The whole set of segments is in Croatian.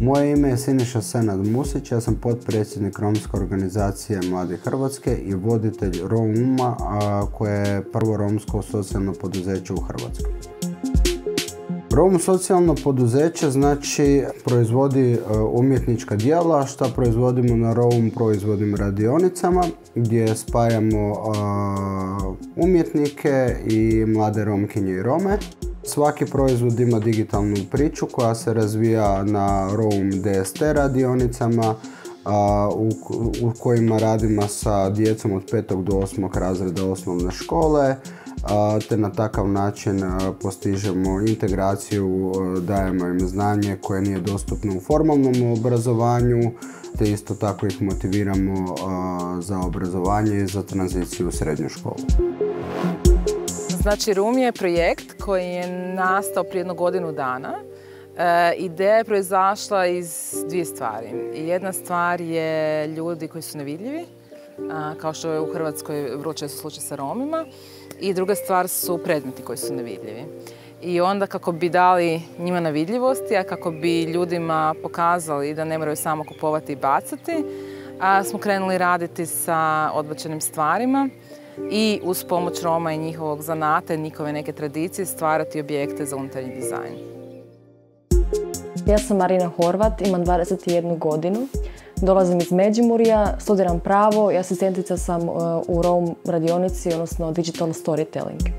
Moje ime je Siniša Senad Musić, ja sam potpredsjednik Romske organizacije Mladi Hrvatske i voditelj ROUM-a, koje je prvo romsko socijalno poduzeće u Hrvatskoj. ROUM socijalno poduzeće znači proizvodi umjetnička djela. Šta proizvodimo na ROUM? Proizvodimo radionicama gdje spajamo umjetnike i mlade Romkinje i Rome. Svaki proizvod ima digitalnu priču koja se razvija na ROUM DST radionicama u kojima radimo sa djecom od 5. do 8. razreda osnovne škole, te na takav način postižemo integraciju, dajemo im znanje koje nije dostupno u formalnom obrazovanju, te isto tako ih motiviramo za obrazovanje i za tranziciju u srednju školu. Znači, ROUM je projekt koji je nastao prije 1 godinu dana. Ideja je proizašla iz 2 stvari. Jedna stvar je ljudi koji su nevidljivi, kao što je u Hrvatskoj vrlo često slučaj sa Romima. I druga stvar su predmeti koji su nevidljivi. I onda kako bi dali njima na vidljivosti, a kako bi ljudima pokazali da ne moraju samo kupovati i bacati, smo krenuli raditi sa odbačenim stvarima i uz pomoć Roma i njihovog zanata i njihove neke tradicije stvarati objekte za unutarnji dizajn. Ja sam Marina Horvat, imam 21 godinu. Dolazim iz Međimurja, studiram pravo i asistentica sam u ROUM radionici, odnosno Digital Storytelling.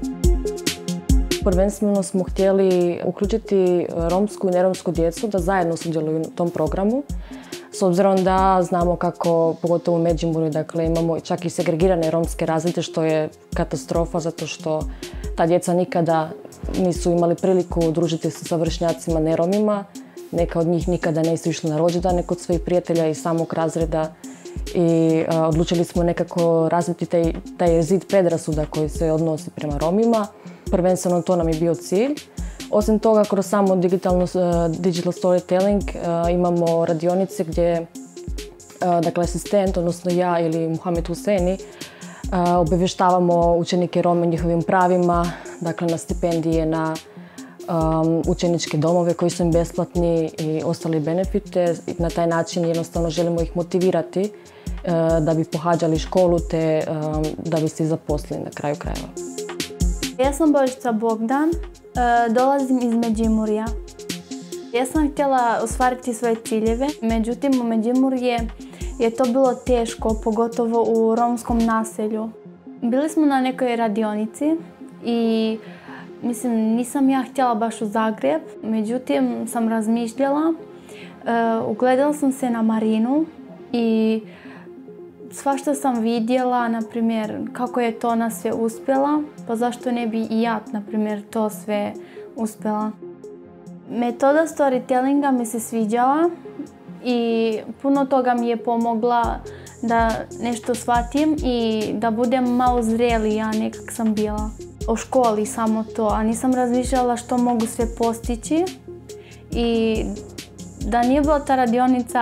Prvenstveno smo htjeli uključiti romsku i neromsku djecu da zajedno sudjeluju u tom programu. S obzirom da znamo kako, pogotovo u Međimurju, dakle, imamo čak i segregirane romske razrede, što je katastrofa zato što ta djeca nikada nisu imali priliku družiti se sa vršnjacima neromima. Neka od njih nikada nisu išli na rođendane kod svojih prijatelja iz samog razreda i odlučili smo nekako razviti taj zid predrasuda koji se odnosi prema Romima. Prvenstveno to nam je bio cilj. Osim toga, kroz samo digital storytelling imamo radionice gdje dakle, asistent, odnosno ja ili Muhamed Huseni, obavještavamo učenike Rome o njihovim pravima, dakle na stipendije, na učeničke domove koji su im besplatni i ostali benefite. Na taj način jednostavno želimo ih motivirati da bi pohađali školu te da bi se zaposlili na kraju krajeva. Ja sam Božica Bogdan, dolazim iz Međimurja. Ja sam htjela ostvariti svoje ciljeve, međutim u Međimurju je to bilo teško, pogotovo u romskom naselju. Bili smo na nekoj radionici i nisam ja htjela baš u Zagreb, međutim sam razmišljala, ugledala sam se na Marinu i svašta sam vidjela, na primjer, kako je to ona sve uspjela, pa zašto ne bi i ja, na primjer, to sve uspjela. Metoda storytellinga mi se sviđala i puno toga mi je pomogla da nešto shvatim i da budem malo zrelija nego kak sam bila. O školi samo to, a nisam razmišljala što mogu sve postići i da nije bila ta radionica,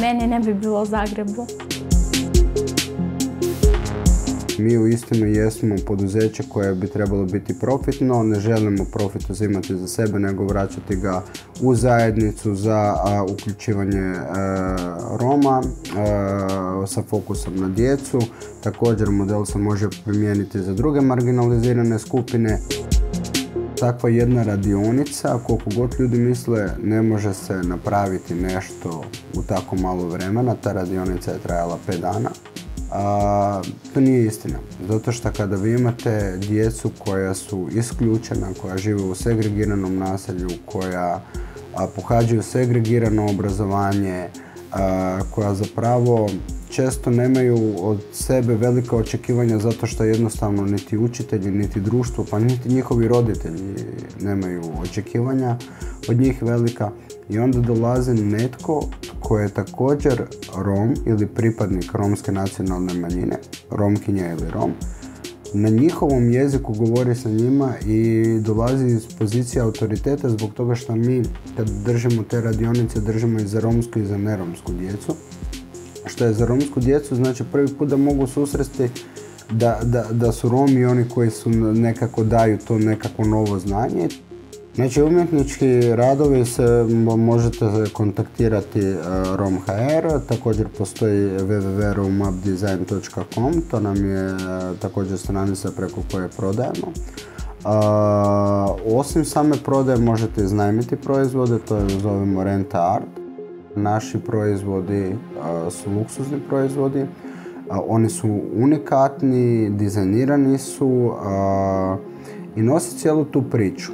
mene ne bi bilo u Zagrebu. Mi uistinu jesmo poduzeće koje bi trebalo biti profitno, ne želimo profit uzimati za sebe, nego vraćati ga u zajednicu za uključivanje Roma sa fokusom na djecu. Također model se može primijeniti za druge marginalizirane skupine. Takva jedna radionica, koliko god ljudi misle, ne može se napraviti nešto u tako malo vremena. Ta radionica je trajala 5 dana. To nije istina, zato što kada vi imate djecu koja su isključena, koja žive u segregiranom naselju, koja pohađaju segregirano obrazovanje, koja zapravo često nemaju od sebe velika očekivanja zato što jednostavno niti učitelji, niti društvo, pa niti njihovi roditelji nemaju očekivanja od njih velika. I onda dolazi netko koji je također Rom ili pripadnik romske nacionalne manjine, Romkinja ili Rom, na njihovom jeziku govori sa njima i dolazi iz pozicije autoriteta zbog toga što mi kad držimo te radionice držimo i za romsku i za neromsku djecu. Što je za romsku djecu znači prvi put da mogu susresti da su Romi oni koji su nekako daju to nekako novo znanje. Znači, umjetnički radovi se možete kontaktirati Rom.hr, također postoji www.romapdesign.com, to nam je također stranica preko koje prodajemo. Osim same prodaje možete iznajmiti proizvode, to je zovemo Renta Art. Naši proizvodi su luksuzni proizvodi, oni su unikatni, dizajnirani su i nose cijelu tu priču.